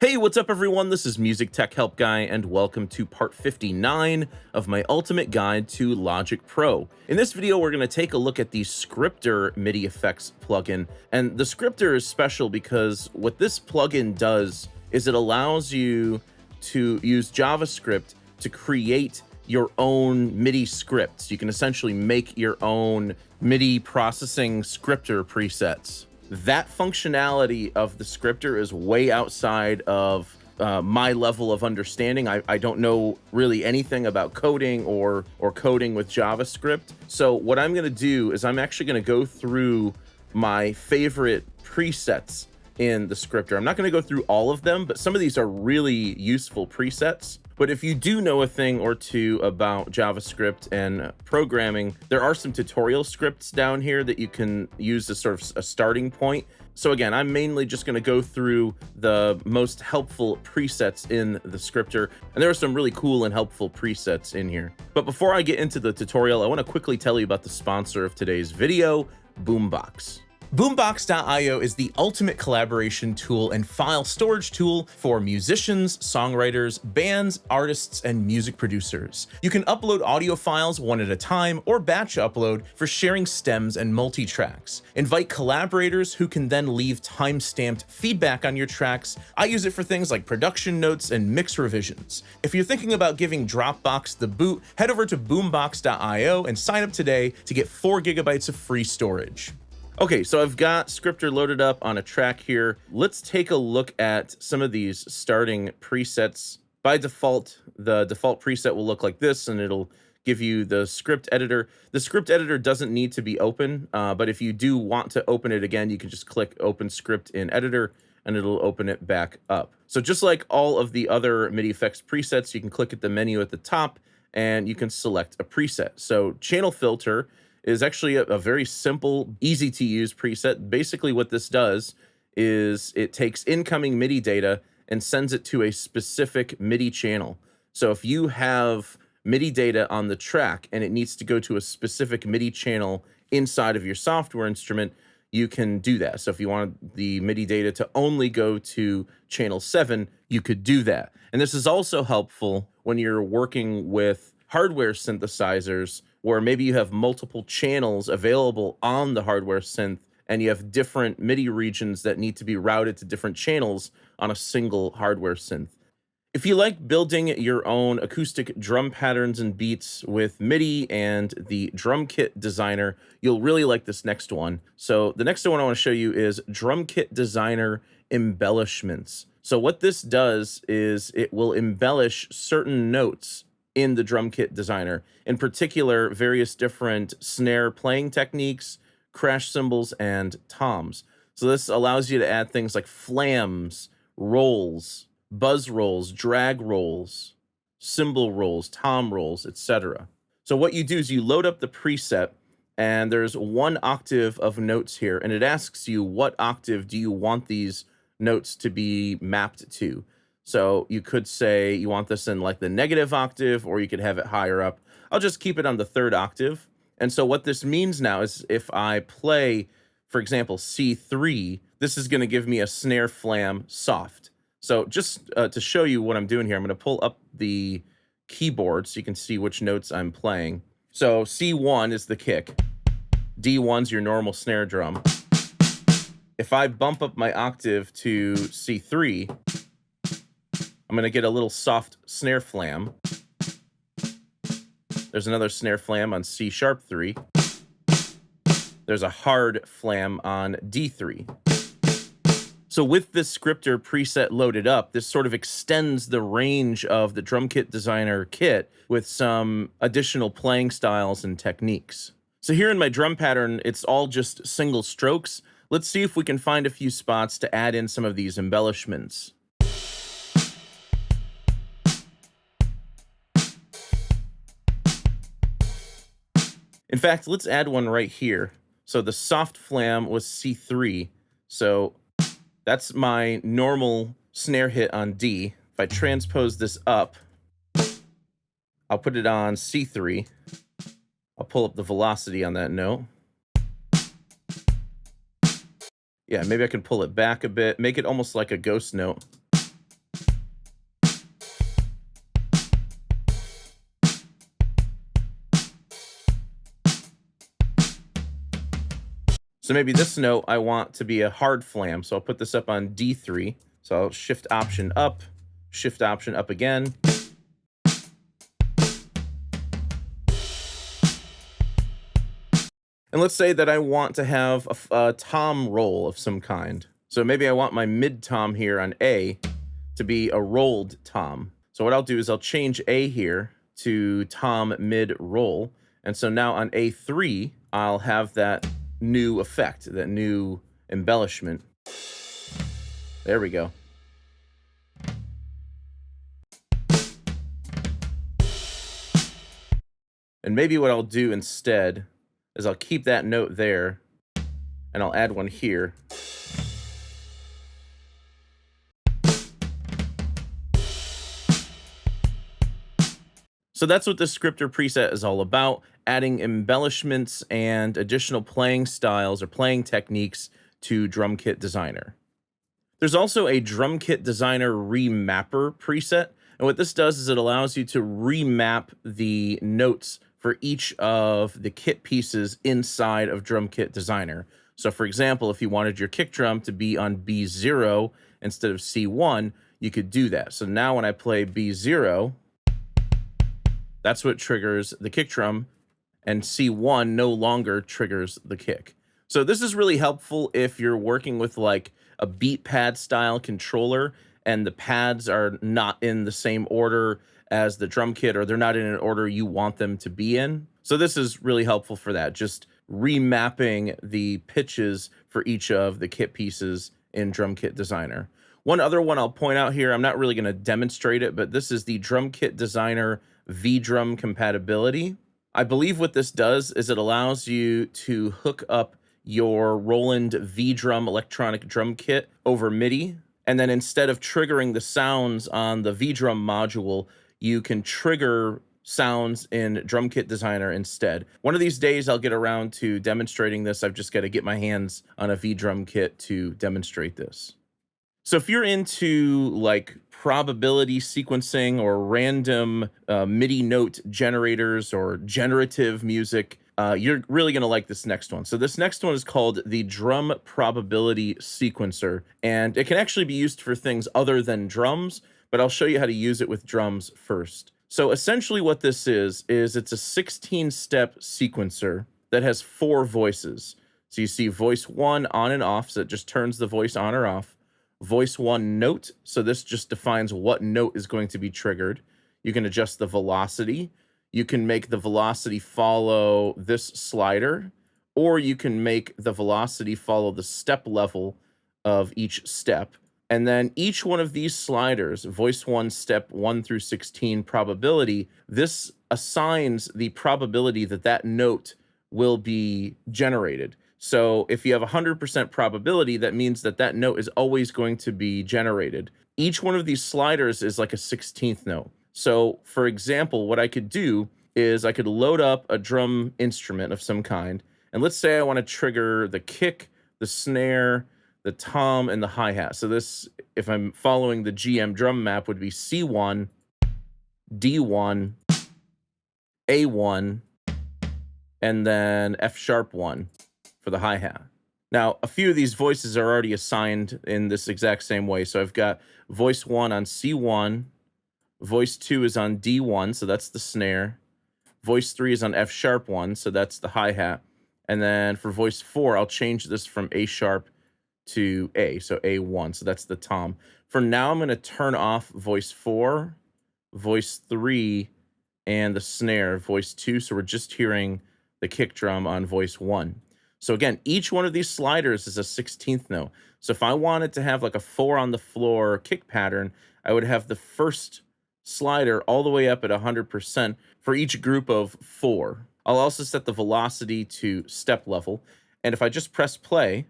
Hey, what's up everyone? This is MusicTechHelpGuy and welcome to part 59 of my ultimate guide to Logic Pro. In this video, we're going to take a look at the Scripter MIDI FX plugin. And the Scripter is special because what this plugin does is it allows you to use JavaScript to create your own MIDI scripts. You can essentially make your own MIDI processing scripter presets. That functionality of the scripter is way outside of my level of understanding. I don't know really anything about coding or coding with JavaScript. So what I'm going to do is I'm actually going to go through my favorite presets in the scripter. I'm not going to go through all of them, but some of these are really useful presets. But if you do know a thing or two about JavaScript and programming, there are some tutorial scripts down here that you can use as sort of a starting point. So again, I'm mainly just going to go through the most helpful presets in the scripter, and there are some really cool and helpful presets in here. But before I get into the tutorial, I want to quickly tell you about the sponsor of today's video, Boombox. Boombox.io is the ultimate collaboration tool and file storage tool for musicians, songwriters, bands, artists, and music producers. You can upload audio files one at a time or batch upload for sharing stems and multi-tracks. Invite collaborators who can then leave time-stamped feedback on your tracks. I use it for things like production notes and mix revisions. If you're thinking about giving Dropbox the boot, head over to boombox.io and sign up today to get 4 GB of free storage. Okay, so I've got Scripter loaded up on a track here. Let's take a look at some of these starting presets. By default, the default preset will look like this, and it'll give you the script editor. The script editor doesn't need to be open, but if you do want to open it again, you can just click Open Script in Editor, and it'll open it back up. So just like all of the other MIDI effects presets, you can click at the menu at the top, and you can select a preset. So Channel Filter is actually a very simple, easy to use preset. Basically what this does is it takes incoming MIDI data and sends it to a specific MIDI channel. So if you have MIDI data on the track and it needs to go to a specific MIDI channel inside of your software instrument, you can do that. So if you want the MIDI data to only go to channel 7, you could do that. And this is also helpful when you're working with hardware synthesizers, where maybe you have multiple channels available on the hardware synth and you have different MIDI regions that need to be routed to different channels on a single hardware synth. If you like building your own acoustic drum patterns and beats with MIDI and the Drum Kit Designer, you'll really like this next one. So the next one I want to show you is Drum Kit Designer Embellishments. So what this does is it will embellish certain notes in the Drum Kit Designer, in particular, various different snare playing techniques, crash cymbals, and toms. So this allows you to add things like flams, rolls, buzz rolls, drag rolls, cymbal rolls, tom rolls, etc. So what you do is you load up the preset, and there's 1 octave of notes here, and it asks you what octave do you want these notes to be mapped to. So you could say you want this in like the negative octave, or you could have it higher up. I'll just keep it on the 3rd octave. And so what this means now is if I play, for example, C3, this is going to give me a snare flam soft. So just to show you what I'm doing here, I'm going to pull up the keyboard so you can see which notes I'm playing. So C1 is the kick. D1's your normal snare drum. If I bump up my octave to C3, I'm going to get a little soft snare flam. There's another snare flam on C sharp 3. There's a hard flam on D3. So with this scripter preset loaded up, this sort of extends the range of the Drum Kit Designer kit with some additional playing styles and techniques. So here in my drum pattern, it's all just single strokes. Let's see if we can find a few spots to add in some of these embellishments. In fact, let's add one right here. So the soft flam was C3. So that's my normal snare hit on D. If I transpose this up, I'll put it on C3. I'll pull up the velocity on that note. Yeah, maybe I can pull it back a bit, make it almost like a ghost note. So maybe this note I want to be a hard flam. So I'll put this up on D3. So I'll shift option up again. And let's say that I want to have a tom roll of some kind. So maybe I want my mid tom here on A to be a rolled tom. So what I'll do is I'll change A here to tom mid roll. And so now on A3, I'll have that new effect, that new embellishment. There we go. And maybe what I'll do instead is I'll keep that note there and I'll add one here. So that's what the Scripter preset is all about, adding embellishments and additional playing styles or playing techniques to Drum Kit Designer. There's also a Drum Kit Designer Remapper preset, and what this does is it allows you to remap the notes for each of the kit pieces inside of Drum Kit Designer. So for example, if you wanted your kick drum to be on B0 instead of C1, you could do that. So now when I play B0, that's what triggers the kick drum, and C1 no longer triggers the kick. So this is really helpful if you're working with like a beat pad style controller and the pads are not in the same order as the drum kit, or they're not in an order you want them to be in. So this is really helpful for that, just remapping the pitches for each of the kit pieces in Drum Kit Designer. One other one I'll point out here, I'm not really going to demonstrate it, but this is the Drum Kit Designer V-Drum compatibility. I believe what this does is it allows you to hook up your Roland V-Drum electronic drum kit over MIDI, and then instead of triggering the sounds on the V-Drum module, you can trigger sounds in Drum Kit Designer instead. One of these days I'll get around to demonstrating this. I've just got to get my hands on a V-Drum kit to demonstrate this. So if you're into like probability sequencing or random MIDI note generators or generative music, you're really going to like this next one. So this next one is called the Drum Probability Sequencer, and it can actually be used for things other than drums, but I'll show you how to use it with drums first. So essentially what this is it's a 16-step sequencer that has 4 voices. So you see voice 1 on and off, so it just turns the voice on or off. Voice 1 note, so this just defines what note is going to be triggered. You can adjust the velocity. You can make the velocity follow this slider, or you can make the velocity follow the step level of each step. And then each one of these sliders, voice 1, step 1 through 16 probability, this assigns the probability that that note will be generated. So if you have 100% probability, that means that that note is always going to be generated. Each one of these sliders is like a 16th note. So for example, what I could do is I could load up a drum instrument of some kind. And let's say I want to trigger the kick, the snare, the tom, and the hi-hat. So this, if I'm following the GM drum map, would be C1, D1, A1, and then F sharp 1 for the hi-hat. Now, a few of these voices are already assigned in this exact same way. So I've got voice 1 on C1, voice 2 is on D1, so that's the snare. Voice 3 is on F sharp 1, so that's the hi-hat. And then for voice 4, I'll change this from A sharp to A, so A1, so that's the tom. For now, I'm going to turn off voice 4, voice 3, and the snare, voice 2, so we're just hearing the kick drum on voice 1. So again, each one of these sliders is a 16th note. So if I wanted to have like a 4 on the floor kick pattern, I would have the first slider all the way up at 100% for each group of 4. I'll also set the velocity to step level. And if I just press play,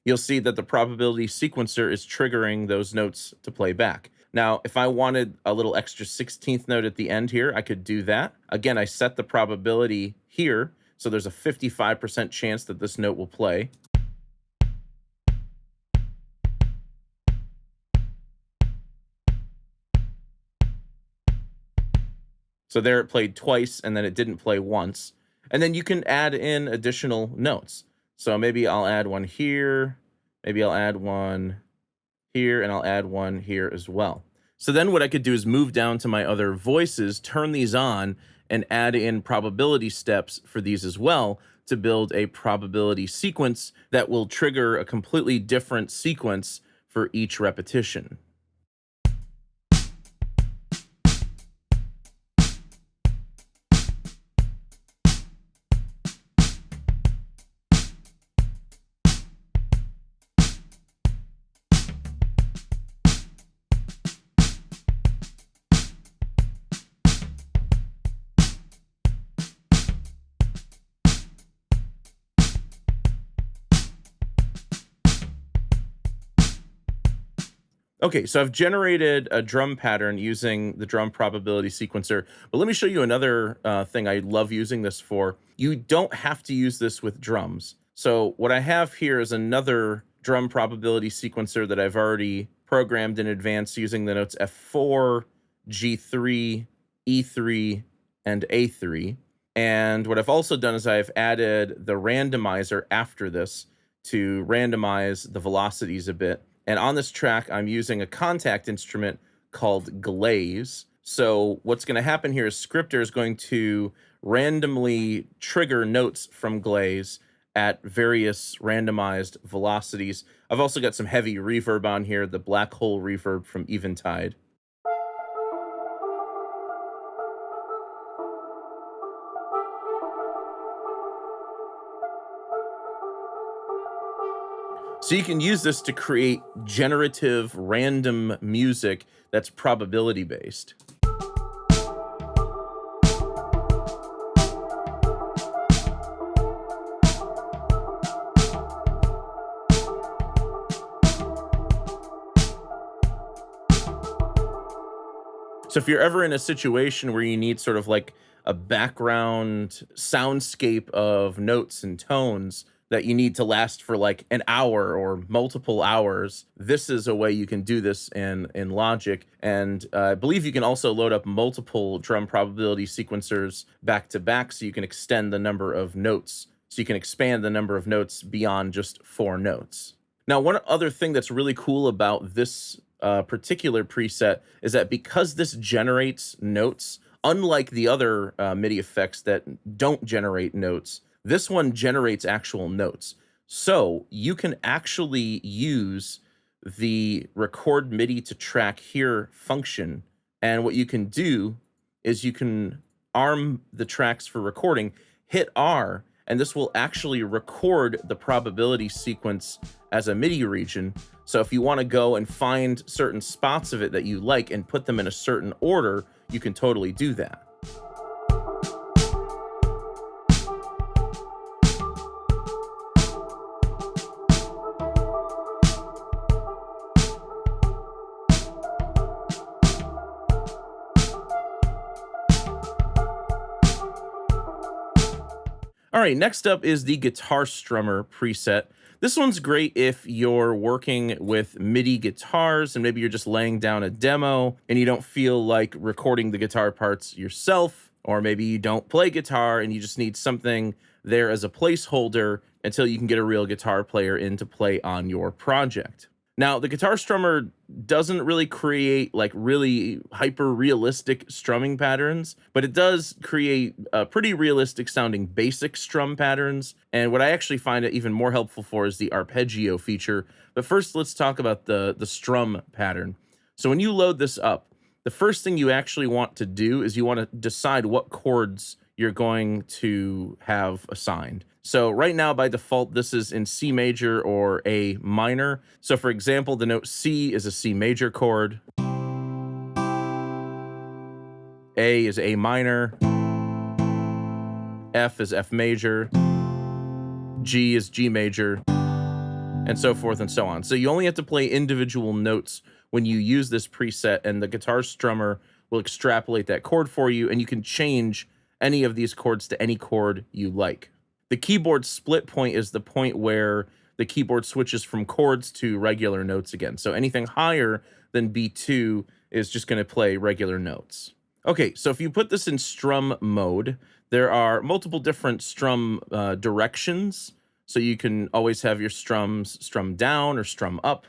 you'll see that the probability sequencer is triggering those notes to play back. Now, if I wanted a little extra 16th note at the end here, I could do that. Again, I set the probability here, so there's a 55% chance that this note will play. So there it played twice and then it didn't play once. And then you can add in additional notes. So maybe I'll add one here, maybe I'll add one here, and I'll add one here as well. So then what I could do is move down to my other voices, turn these on, and add in probability steps for these as well to build a probability sequence that will trigger a completely different sequence for each repetition. Okay, so I've generated a drum pattern using the drum probability sequencer, but let me show you another thing I love using this for. You don't have to use this with drums. So what I have here is another drum probability sequencer that I've already programmed in advance using the notes F4, G3, E3, and A3. And what I've also done is I've added the randomizer after this to randomize the velocities a bit. And on this track, I'm using a contact instrument called glaze. So what's going to happen here is Scripter is going to randomly trigger notes from glaze at various randomized velocities. I've also got some heavy reverb on here, the black hole reverb from Eventide. So you can use this to create generative random music that's probability based. So if you're ever in a situation where you need sort of like a background soundscape of notes and tones that you need to last for like an hour or multiple hours, this is a way you can do this in Logic. And I believe you can also load up multiple drum probability sequencers back to back so you can extend the number of notes. So you can expand the number of notes beyond just 4 notes. Now, one other thing that's really cool about this particular preset is that because this generates notes, unlike the other MIDI effects that don't generate notes, this one generates actual notes. So you can actually use the record MIDI to track here function. And what you can do is you can arm the tracks for recording, hit R, and this will actually record the probability sequence as a MIDI region. So if you want to go and find certain spots of it that you like and put them in a certain order, you can totally do that. All right, next up is the Guitar Strummer preset. This one's great if you're working with MIDI guitars and maybe you're just laying down a demo and you don't feel like recording the guitar parts yourself, or maybe you don't play guitar and you just need something there as a placeholder until you can get a real guitar player in to play on your project. Now, the Guitar Strummer doesn't really create like really hyper realistic strumming patterns, but it does create pretty realistic sounding basic strum patterns. And what I actually find it even more helpful for is the arpeggio feature. But first, let's talk about the strum pattern. So when you load this up, the first thing you actually want to do is you want to decide what chords you're going to have assigned. So right now, by default, this is in C major or A minor. So for example, the note C is a C major chord. A is A minor. F is F major. G is G major. And so forth and so on. So you only have to play individual notes when you use this preset, and the Guitar Strummer will extrapolate that chord for you, and you can change any of these chords to any chord you like. The keyboard split point is the point where the keyboard switches from chords to regular notes again. So anything higher than B2 is just going to play regular notes. Okay, so if you put this in strum mode, there are multiple different strum directions. So you can always have your strums strum down or strum up.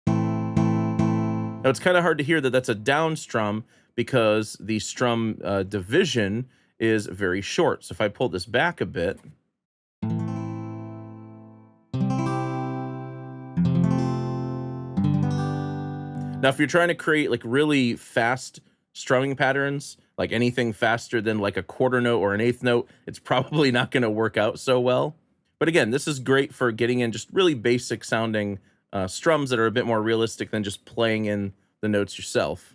Now it's kind of hard to hear that that's a down strum because the strum division is very short. So if I pull this back a bit, now if you're trying to create like really fast strumming patterns, like anything faster than like a quarter note or an eighth note, it's probably not going to work out so well. But again, this is great for getting in just really basic sounding strums that are a bit more realistic than just playing in the notes yourself.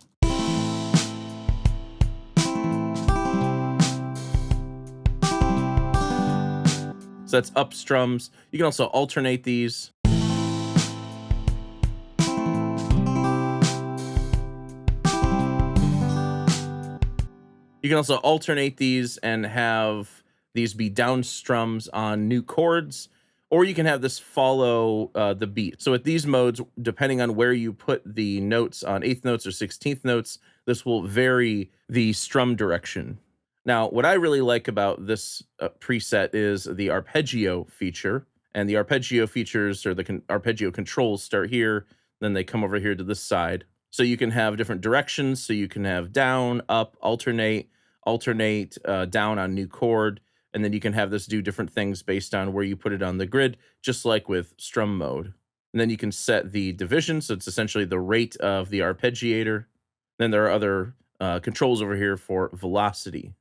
So that's up strums. You can also alternate these. You can also alternate these and have these be down strums on new chords, or you can have this follow the beat. So at these modes, depending on where you put the notes on eighth notes or 16th notes, this will vary the strum direction. Now, what I really like about this preset is the arpeggio feature, and the arpeggio features or the arpeggio controls start here, then they come over here to this side. So you can have different directions. So you can have down, up, alternate down on new chord, and then you can have this do different things based on where you put it on the grid, just like with strum mode. And then you can set the division, so it's essentially the rate of the arpeggiator. Then there are other controls over here for velocity.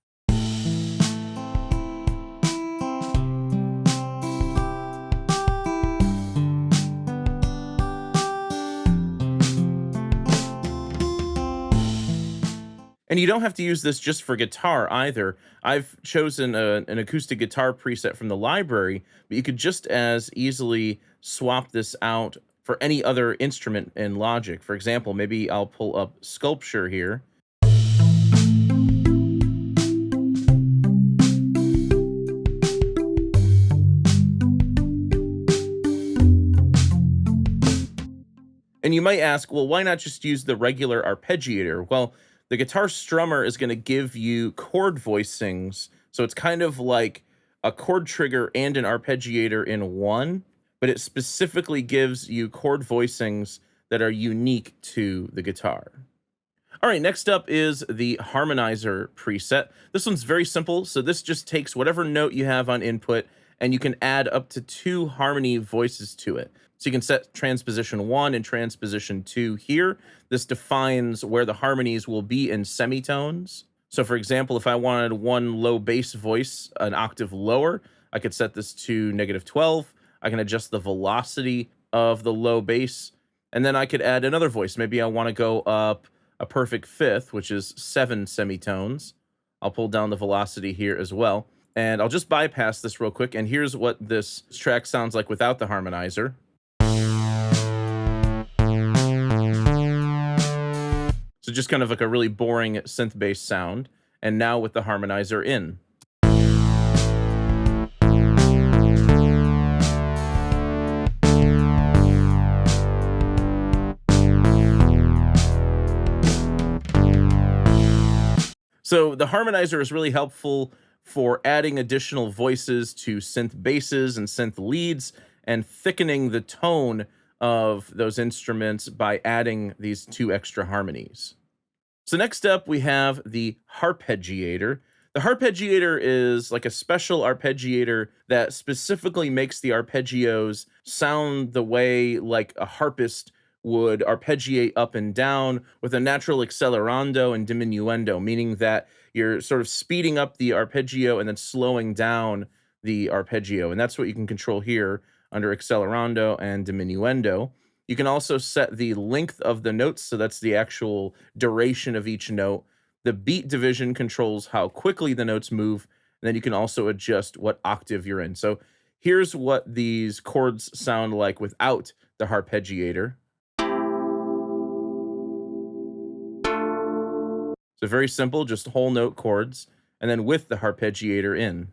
And you don't have to use this just for guitar either. I've chosen an acoustic guitar preset from the library, but you could just as easily swap this out for any other instrument in Logic. For example, maybe I'll pull up Sculpture here. And you might ask, well, why not just use the regular arpeggiator? Well, the guitar strummer is going to give you chord voicings. So it's kind of like a chord trigger and an arpeggiator in one, but it specifically gives you chord voicings that are unique to the guitar. All right, next up is the Harmonizer preset. This one's very simple. So this just takes whatever note you have on input, and you can add up to 2 harmony voices to it. So you can set transposition 1 and transposition 2 here. This defines where the harmonies will be in semitones. So for example, if I wanted one low bass voice an octave lower, I could set this to -12. I can adjust the velocity of the low bass, and then I could add another voice. Maybe I want to go up a perfect fifth, which is 7 semitones. I'll pull down the velocity here as well. And I'll just bypass this real quick. And here's what this track sounds like without the harmonizer. So just kind of like a really boring synth bass sound. And now with the harmonizer in. So the harmonizer is really helpful for adding additional voices to synth basses and synth leads and thickening the tone of those instruments by adding these 2 extra harmonies. So next up, we have the Harpeggiator. The Harpeggiator is like a special arpeggiator that specifically makes the arpeggios sound the way like a harpist would arpeggiate up and down with a natural accelerando and diminuendo, meaning that you're sort of speeding up the arpeggio and then slowing down the arpeggio. And that's what you can control here under accelerando and diminuendo. You can also set the length of the notes, so that's the actual duration of each note. The beat division controls how quickly the notes move, and then you can also adjust what octave you're in. So here's what these chords sound like without the Harpeggiator. So very simple, just whole note chords, and then with the Harpeggiator in.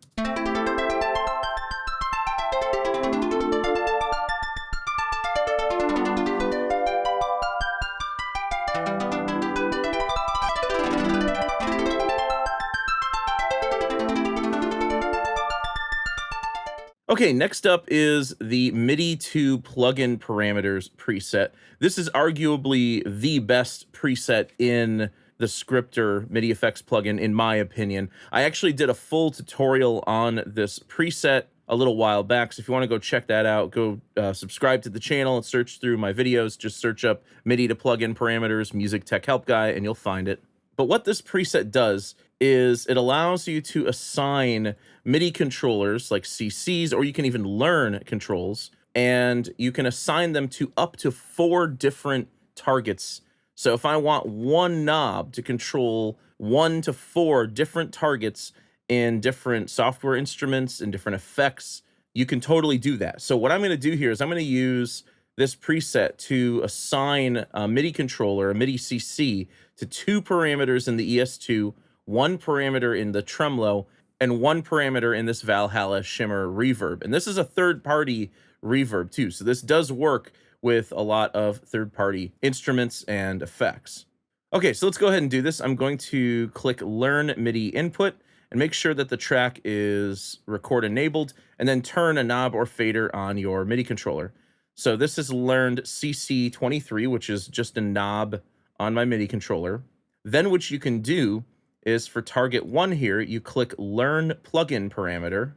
Okay, next up is the MIDI to plugin parameters preset. This is arguably the best preset in the Scripter MIDI FX plugin, in my opinion. I actually did a full tutorial on this preset a little while back, so if you want to go check that out, go subscribe to the channel and search through my videos. Just search up MIDI to plugin parameters, MusicTechHelpGuy, and you'll find it. But what this preset does is it allows you to assign MIDI controllers like CCs, or you can even learn controls, and you can assign them to up to 4 different targets. So if I want one knob to control 1 to 4 different targets in different software instruments and different effects, you can totally do that. So what I'm going to do here is I'm going to use this preset to assign a MIDI controller, a MIDI CC, to 2 parameters in the ES2, 1 parameter in the tremolo, and 1 parameter in this Valhalla shimmer reverb. And this is a third-party reverb too, so this does work with a lot of third-party instruments and effects. Okay, so let's go ahead and do this. I'm going to click Learn MIDI Input and make sure that the track is record enabled, and then turn a knob or fader on your MIDI controller. So this is learned CC23, which is just a knob on my MIDI controller. Then what you can do is for target 1 here, you click Learn Plugin Parameter,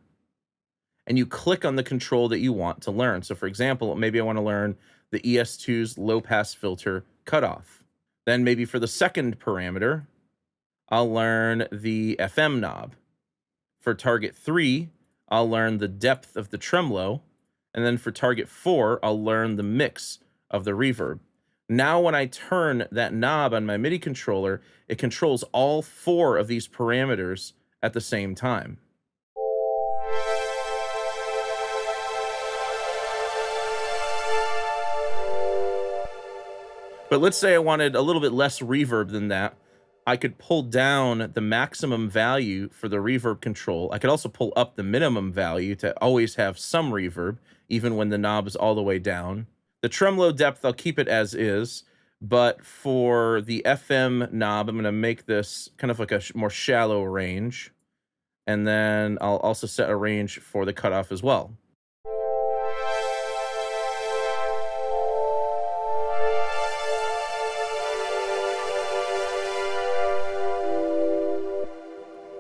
and you click on the control that you want to learn. So for example, maybe I want to learn the ES2's low pass filter cutoff. Then maybe for the second parameter, I'll learn the FM knob. For target 3, I'll learn the depth of the tremolo. And then for target 4, I'll learn the mix of the reverb. Now when I turn that knob on my MIDI controller, it controls all 4 of these parameters at the same time. But let's say I wanted a little bit less reverb than that. I could pull down the maximum value for the reverb control. I could also pull up the minimum value to always have some reverb, even when the knob is all the way down. The tremolo depth, I'll keep it as is, but for the FM knob, I'm going to make this kind of like a more shallow range. And then I'll also set a range for the cutoff as well.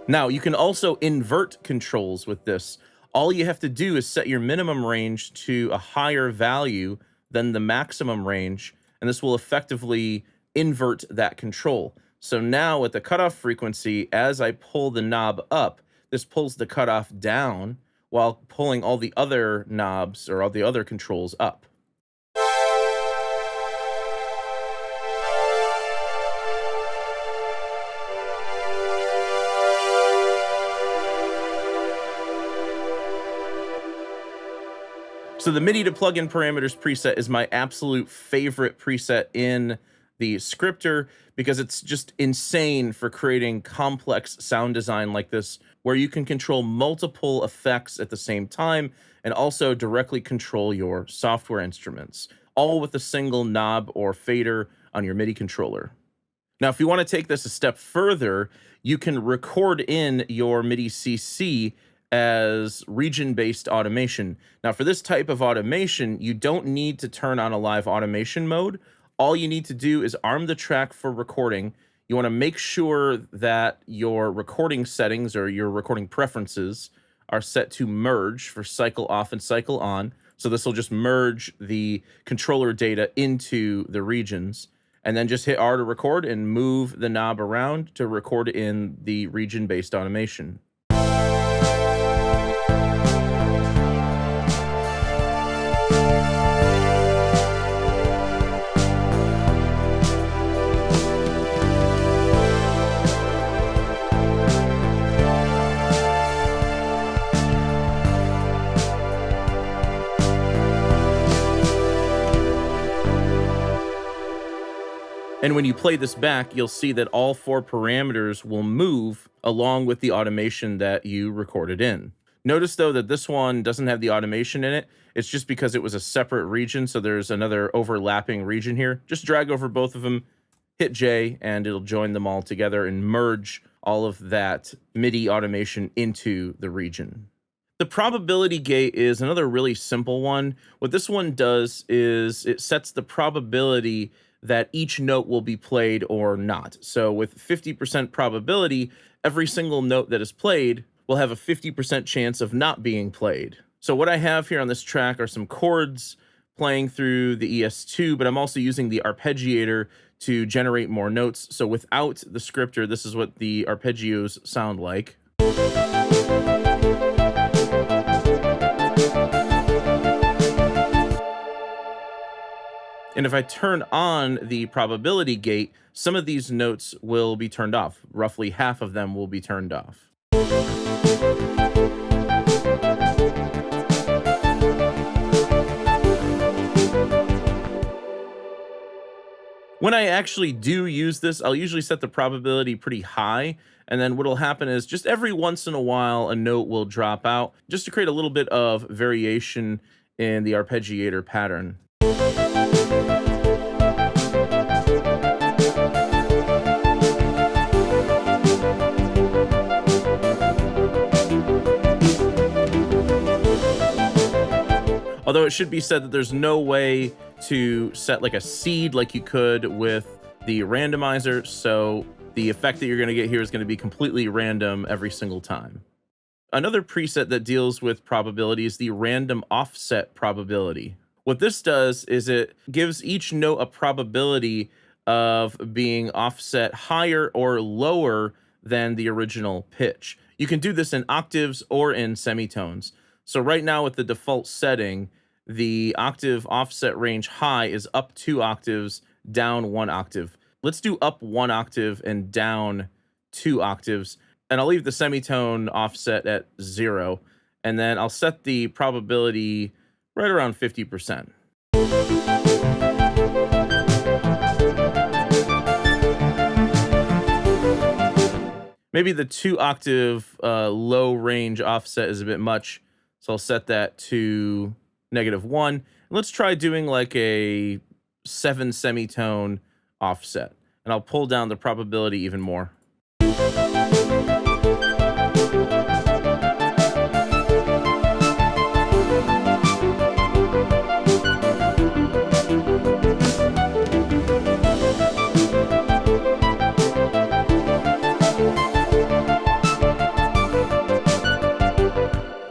Now, you can also invert controls with this. All you have to do is set your minimum range to a higher value than the maximum range, and this will effectively invert that control. So now with the cutoff frequency, as I pull the knob up, this pulls the cutoff down while pulling all the other knobs or all the other controls up. So the MIDI to plugin parameters preset is my absolute favorite preset in the Scripter because it's just insane for creating complex sound design like this, where you can control multiple effects at the same time and also directly control your software instruments, all with a single knob or fader on your MIDI controller. Now, if you want to take this a step further, you can record in your MIDI CC as region-based automation. Now, for this type of automation, you don't need to turn on a live automation mode. All you need to do is arm the track for recording. You want to make sure that your recording settings or your recording preferences are set to merge for cycle off and cycle on. So this will just merge the controller data into the regions. And then just hit R to record and move the knob around to record in the region-based automation. And when you play this back, you'll see that all 4 parameters will move along with the automation that you recorded in. Notice, though, that this one doesn't have the automation in it. It's just because it was a separate region, so there's another overlapping region here. Just drag over both of them, hit J, and it'll join them all together and merge all of that MIDI automation into the region. The probability gate is another really simple one. What this one does is it sets the probability that each note will be played or not. So with 50% probability, every single note that is played will have a 50% chance of not being played. So what I have here on this track are some chords playing through the ES2, but I'm also using the arpeggiator to generate more notes. So without the scripter, this is what the arpeggios sound like. And if I turn on the probability gate, some of these notes will be turned off. Roughly half of them will be turned off. When I actually do use this, I'll usually set the probability pretty high. And then what'll happen is just every once in a while, a note will drop out just to create a little bit of variation in the arpeggiator pattern. Although it should be said that there's no way to set like a seed like you could with the randomizer, so the effect that you're going to get here is going to be completely random every single time. Another preset that deals with probability is the random offset probability. What this does is it gives each note a probability of being offset higher or lower than the original pitch. You can do this in octaves or in semitones. So right now with the default setting, the octave offset range high is up 2 octaves, down 1 octave. Let's do up 1 octave and down 2 octaves. And I'll leave the semitone offset at 0. And then I'll set the probability right around 50%. Maybe the 2 octave low range offset is a bit much. So I'll set that to -1. And let's try doing like a 7 semitone offset. And I'll pull down the probability even more.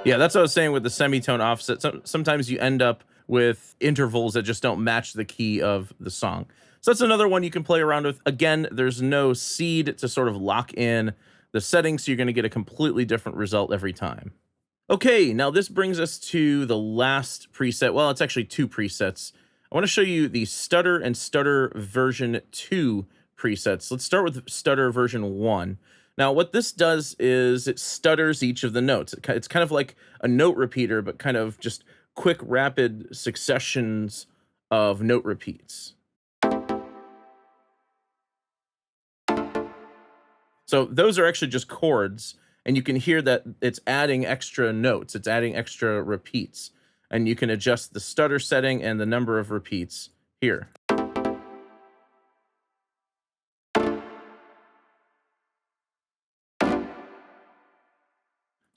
Yeah, that's what I was saying with the semitone offset. Sometimes you end up with intervals that just don't match the key of the song. So that's another one you can play around with. Again, there's no seed to sort of lock in the settings, so you're going to get a completely different result every time. Okay, now this brings us to the last preset. Well, it's actually 2 presets. I want to show you the Stutter and Stutter version 2 presets. Let's start with Stutter version 1. Now, what this does is it stutters each of the notes. It's kind of like a note repeater, but kind of just quick, rapid successions of note repeats. So those are actually just chords, and you can hear that it's adding extra notes. It's adding extra repeats. And you can adjust the stutter setting and the number of repeats here.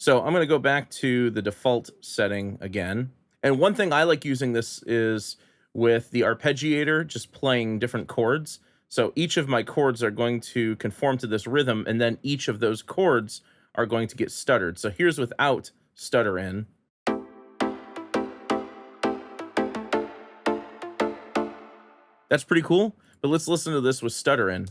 So I'm going to go back to the default setting again. And one thing I like using this is with the arpeggiator, just playing different chords. So each of my chords are going to conform to this rhythm, and then each of those chords are going to get stuttered. So here's without stutter in. That's pretty cool, but let's listen to this with stutter in.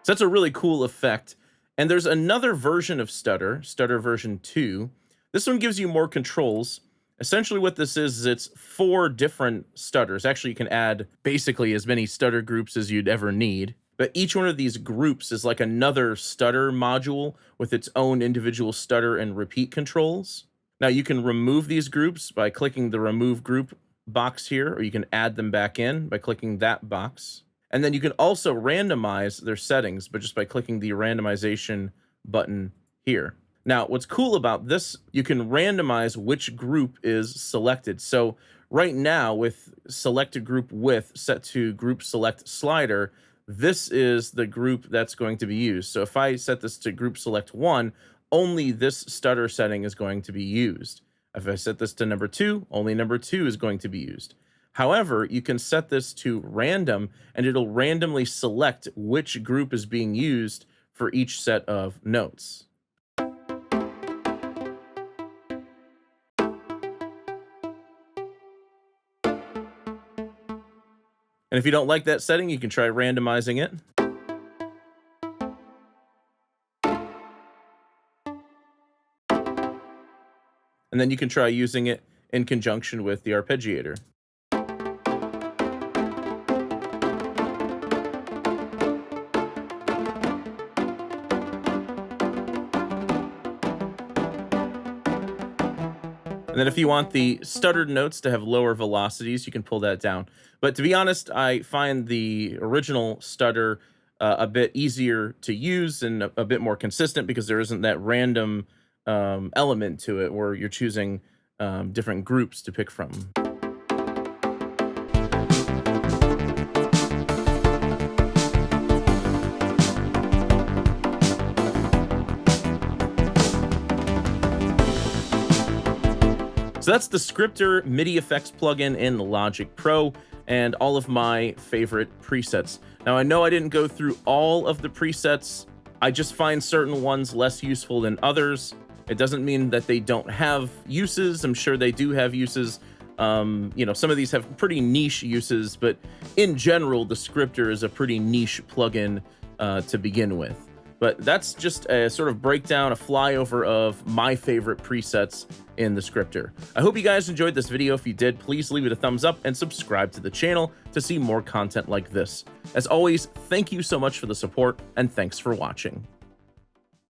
So that's a really cool effect. And there's another version of Stutter, Stutter version 2. This one gives you more controls. Essentially what this is it's 4 different stutters. Actually, you can add basically as many stutter groups as you'd ever need. But each one of these groups is like another stutter module with its own individual stutter and repeat controls. Now you can remove these groups by clicking the Remove Group box here, or you can add them back in by clicking that box. And then you can also randomize their settings, but just by clicking the randomization button here. Now, what's cool about this, you can randomize which group is selected. So right now with selected group with set to group select slider, this is the group that's going to be used. So if I set this to group select 1, only this stutter setting is going to be used. If I set this to number 2, only number 2 is going to be used. However, you can set this to random and it'll randomly select which group is being used for each set of notes. And if you don't like that setting, you can try randomizing it. And then you can try using it in conjunction with the arpeggiator. And then if you want the stuttered notes to have lower velocities, you can pull that down. But to be honest, I find the original stutter a bit easier to use and a bit more consistent because there isn't that random element to it where you're choosing different groups to pick from. So that's the Scripter MIDI FX plugin in Logic Pro and all of my favorite presets. Now, I know I didn't go through all of the presets. I just find certain ones less useful than others. It doesn't mean that they don't have uses. I'm sure they do have uses. You know, some of these have pretty niche uses, but in general, the Scripter is a pretty niche plugin to begin with. But that's just a sort of breakdown, a flyover of my favorite presets in the Scripter. I hope you guys enjoyed this video. If you did, please leave it a thumbs up and subscribe to the channel to see more content like this. As always, thank you so much for the support, and thanks for watching.